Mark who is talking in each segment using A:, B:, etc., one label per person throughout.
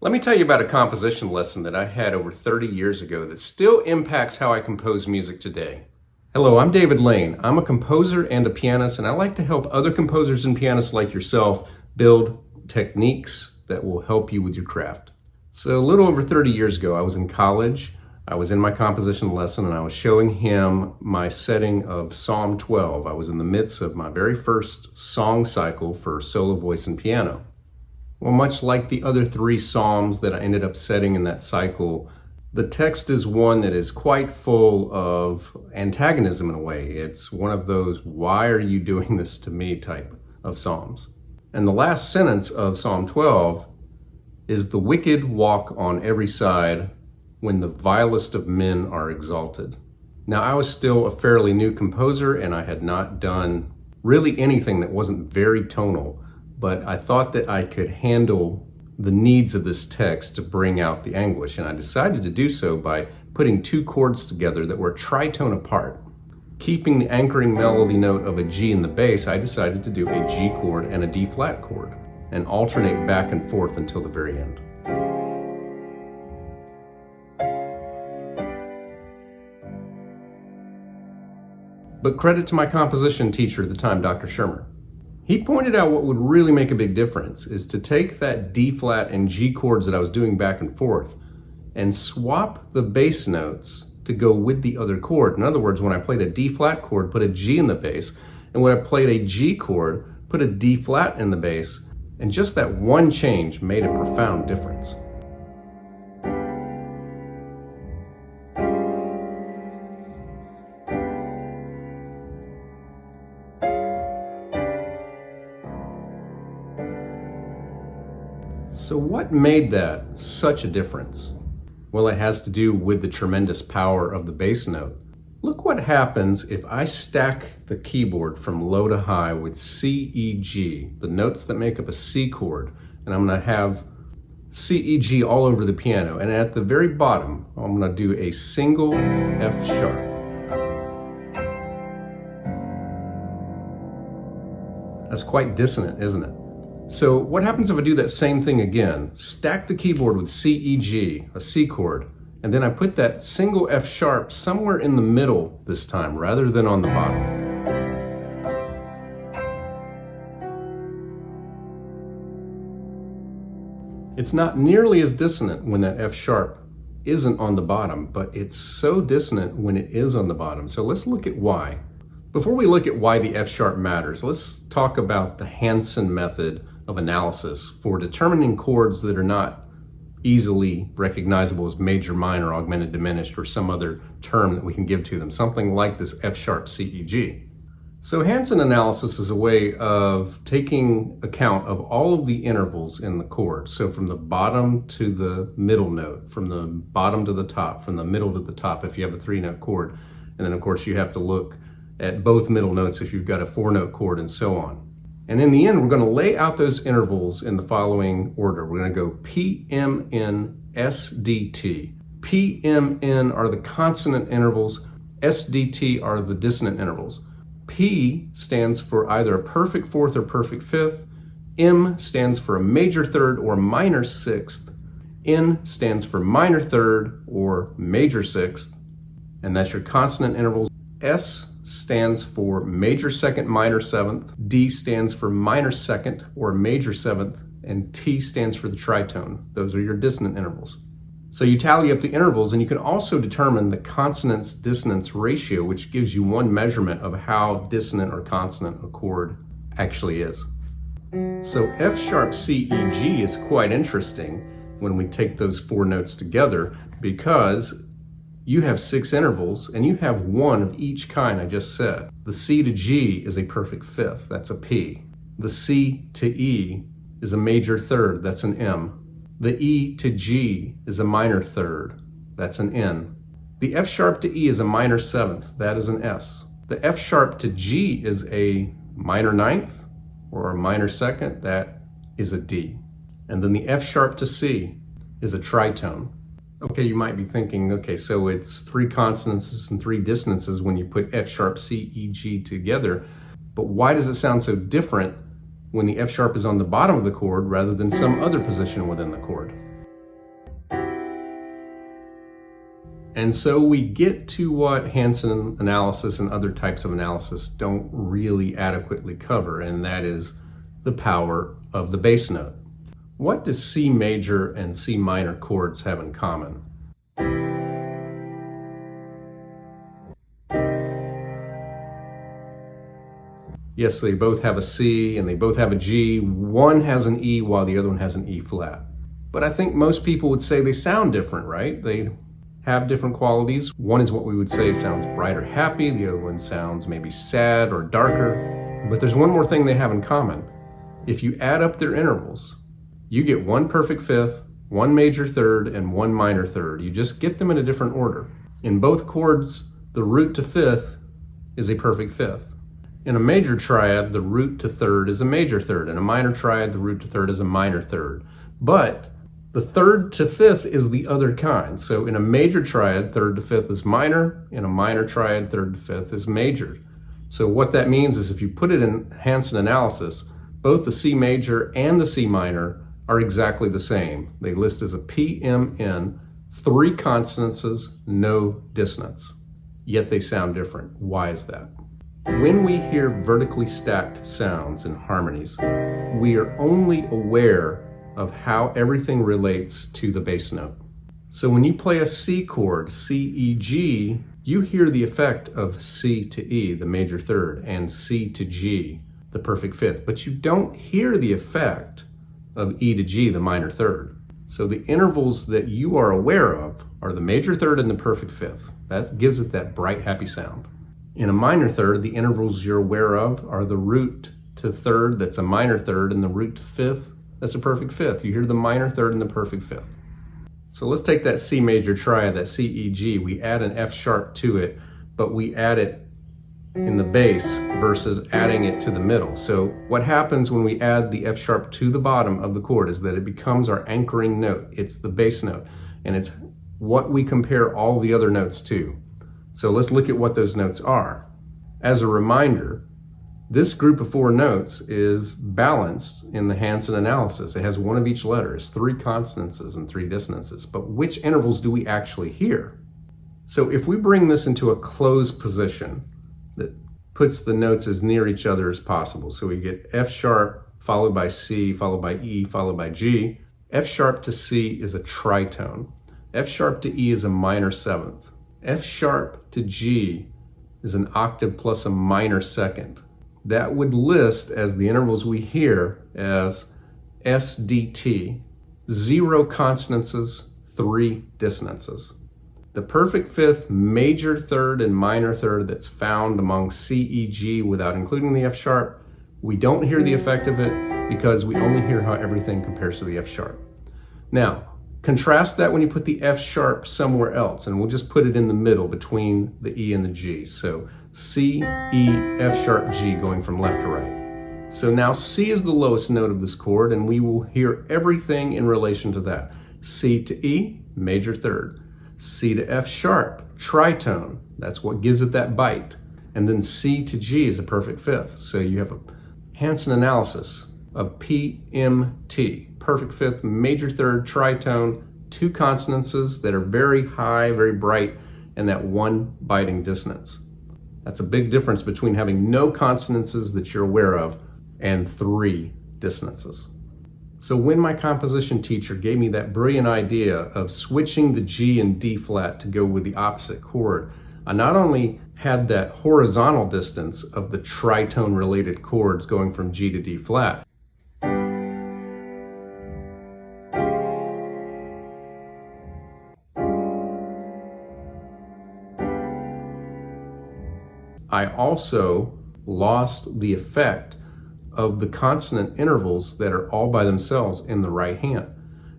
A: Let me tell you about a composition lesson that I had over 30 years ago that still impacts how I compose music today. Hello, I'm David Lane. I'm a composer and a pianist, and I like to help other composers and pianists like yourself build techniques that will help you with your craft. So a little over 30 years ago, I was in college. I was in my composition lesson and I was showing him my setting of Psalm 12. I was in the midst of my very first song cycle for solo voice and piano. Well, much like the other three psalms that I ended up setting in that cycle, the text is one that is quite full of antagonism in a way. It's one of those, why are you doing this to me type of psalms. And the last sentence of Psalm 12 is the wicked walk on every side when the vilest of men are exalted. Now, I was still a fairly new composer and I had not done really anything that wasn't very tonal. But I thought that I could handle the needs of this text to bring out the anguish, and I decided to do so by putting two chords together that were tritone apart. Keeping the anchoring melody note of a G in the bass, I decided to do a G chord and a D flat chord, and alternate back and forth until the very end. But credit to my composition teacher at the time, Dr. Shermer. He pointed out what would really make a big difference is to take that D flat and G chords that I was doing back and forth and swap the bass notes to go with the other chord. In other words, when I played a D flat chord, put a G in the bass, and when I played a G chord, put a D flat in the bass, and just that one change made a profound difference. So what made that such a difference? Well, it has to do with the tremendous power of the bass note. Look what happens if I stack the keyboard from low to high with C, E, G, the notes that make up a C chord, and I'm going to have C, E, G all over the piano, and at the very bottom, I'm going to do a single F sharp. That's quite dissonant, isn't it? So what happens if I do that same thing again? Stack the keyboard with C, E, G, a C chord, and then I put that single F sharp somewhere in the middle this time, rather than on the bottom. It's not nearly as dissonant when that F sharp isn't on the bottom, but it's so dissonant when it is on the bottom. So let's look at why. Before we look at why the F sharp matters, let's talk about the Hanson method of analysis for determining chords that are not easily recognizable as major, minor, augmented, diminished, or some other term that we can give to them, something like this F sharp C, E, G. So Hanson analysis is a way of taking account of all of the intervals in the chord. So from the bottom to the middle note, from the bottom to the top, from the middle to the top if you have a 3-note chord. And then of course you have to look at both middle notes if you've got a 4-note chord, and so on. And in the end, we're going to lay out those intervals in the following order. We're going to go P, M, N, S, D, T. P, M, N are the consonant intervals. S, D, T are the dissonant intervals. P stands for either a perfect fourth or perfect fifth. M stands for a major third or minor sixth. N stands for minor third or major sixth. And that's your consonant intervals. S stands for major second, minor seventh. D stands for minor second or major seventh. And T stands for the tritone. Those are your dissonant intervals. So you tally up the intervals, and you can also determine the consonance-dissonance ratio, which gives you one measurement of how dissonant or consonant a chord actually is. So F sharp C, E, G is quite interesting when we take those 4 notes together, because you have 6 intervals and you have 1 of each kind I just said. The C to G is a perfect fifth, that's a P. The C to E is a major third, that's an M. The E to G is a minor third, that's an N. The F sharp to E is a minor seventh, that is an S. The F sharp to G is a minor ninth or a minor second, that is a D. And then the F sharp to C is a tritone. Okay, you might be thinking, okay, so it's 3 consonances and 3 dissonances when you put F sharp, C, E, G together, but why does it sound so different when the F sharp is on the bottom of the chord rather than some other position within the chord? And so we get to what Hanson analysis and other types of analysis don't really adequately cover, and that is the power of the bass note. What do C major and C minor chords have in common? Yes, they both have a C and they both have a G. One has an E while the other one has an E flat. But I think most people would say they sound different, right? They have different qualities. One is what we would say sounds bright or happy. The other one sounds maybe sad or darker. But there's one more thing they have in common. If you add up their intervals, you get one perfect fifth, one major third, and one minor third. You just get them in a different order. In both chords, the root to fifth is a perfect fifth. In a major triad, the root to third is a major third. In a minor triad, the root to third is a minor third. But the third to fifth is the other kind. So in a major triad, third to fifth is minor. In a minor triad, third to fifth is major. So what that means is if you put it in Hanson analysis, both the C major and the C minor are exactly the same. They list as a PMN, 3 consonances, no dissonance. Yet they sound different. Why is that? When we hear vertically stacked sounds and harmonies, we are only aware of how everything relates to the bass note. So when you play a C chord, C, E, G, you hear the effect of C to E, the major third, and C to G, the perfect fifth, but you don't hear the effect of E to G, the minor third. So the intervals that you are aware of are the major third and the perfect fifth. That gives it that bright, happy sound. In a minor third, the intervals you're aware of are the root to third, that's a minor third, and the root to fifth, that's a perfect fifth. You hear the minor third and the perfect fifth. So let's take that C major triad, that C, E, G. We add an F sharp to it, but we add it in the bass versus adding it to the middle. So what happens when we add the F sharp to the bottom of the chord is that it becomes our anchoring note. It's the bass note, and it's what we compare all the other notes to. So let's look at what those notes are. As a reminder, this group of 4 notes is balanced in the Hanson analysis. It has one of each letter. It's 3 consonances and 3 dissonances. But which intervals do we actually hear? So if we bring this into a closed position that puts the notes as near each other as possible, so we get F sharp followed by C, followed by E, followed by G. F sharp to C is a tritone. F sharp to E is a minor seventh. F sharp to G is an octave plus a minor second. That would list as the intervals we hear as SDT, 0 consonances, 3 dissonances. The perfect fifth, major third, and minor third that's found among C, E, G without including the F sharp, we don't hear the effect of it because we only hear how everything compares to the F sharp. Now, contrast that when you put the F sharp somewhere else, and we'll just put it in the middle between the E and the G. So C, E, F sharp, G going from left to right. So now C is the lowest note of this chord, and we will hear everything in relation to that. C to E, major third. C to F sharp, tritone. That's what gives it that bite. And then C to G is a perfect fifth. So you have a Hanson analysis of PMT, perfect fifth, major third, tritone, 2 consonances that are very high, very bright, and that 1 biting dissonance. That's a big difference between having no consonances that you're aware of and 3 dissonances. So when my composition teacher gave me that brilliant idea of switching the G and D flat to go with the opposite chord, I not only had that horizontal distance of the tritone related chords going from G to D flat, I also lost the effect of the consonant intervals that are all by themselves in the right hand.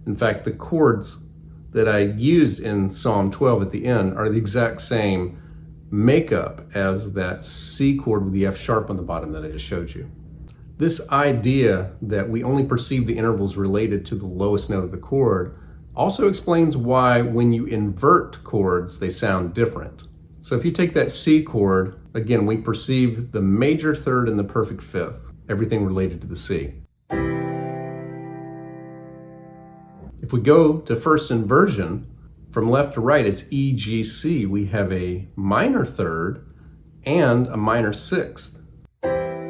A: In fact, the chords that I used in Psalm 12 at the end are the exact same makeup as that C chord with the F sharp on the bottom that I just showed you. This idea that we only perceive the intervals related to the lowest note of the chord also explains why when you invert chords, they sound different. So if you take that C chord, again, we perceive the major third and the perfect fifth, everything related to the C. If we go to first inversion, From left to right, it's E, G, C. We have a minor third and a minor sixth. That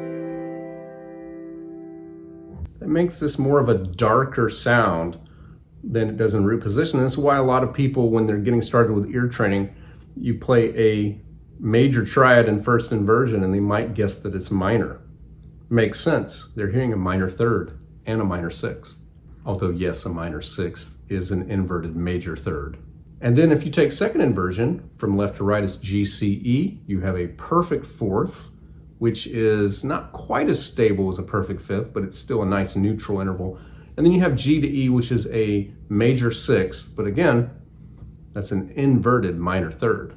A: makes this more of a darker sound than it does in root position. This is why a lot of people, when they're getting started with ear training, you play a major triad in first inversion and they might guess that it's minor. Makes sense. They're hearing a minor third and a minor sixth. Although yes, a minor sixth is an inverted major third. And then if you take second inversion, from left to right, it's G, C, E. You have a perfect fourth, which is not quite as stable as a perfect fifth, but it's still a nice neutral interval. And then you have G to E, which is a major sixth, but again, that's an inverted minor third.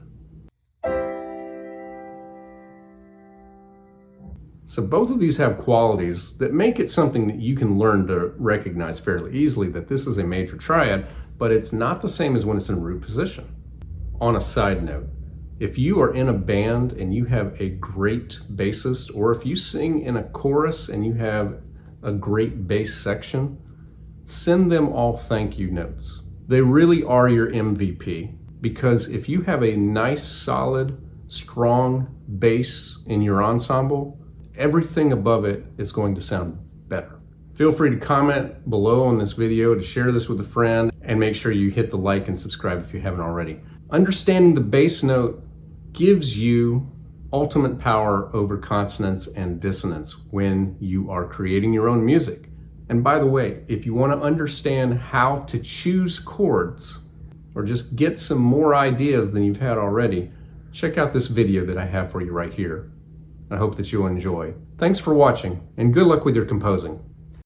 A: So both of these have qualities that make it something that you can learn to recognize fairly easily that this is a major triad, but it's not the same as when it's in root position. On a side note, if you are in a band and you have a great bassist, or if you sing in a chorus and you have a great bass section, send them all thank you notes. They really are your MVP, because if you have a nice, solid, strong bass in your ensemble, everything above it is going to sound better. Feel free to comment below on this video, to share this with a friend, and make sure you hit the like and subscribe if you haven't already. Understanding the bass note gives you ultimate power over consonance and dissonance when you are creating your own music. And by the way, if you want to understand how to choose chords or just get some more ideas than you've had already, check out this video that I have for you right here. I hope that you'll enjoy. Thanks for watching, and good luck with your composing.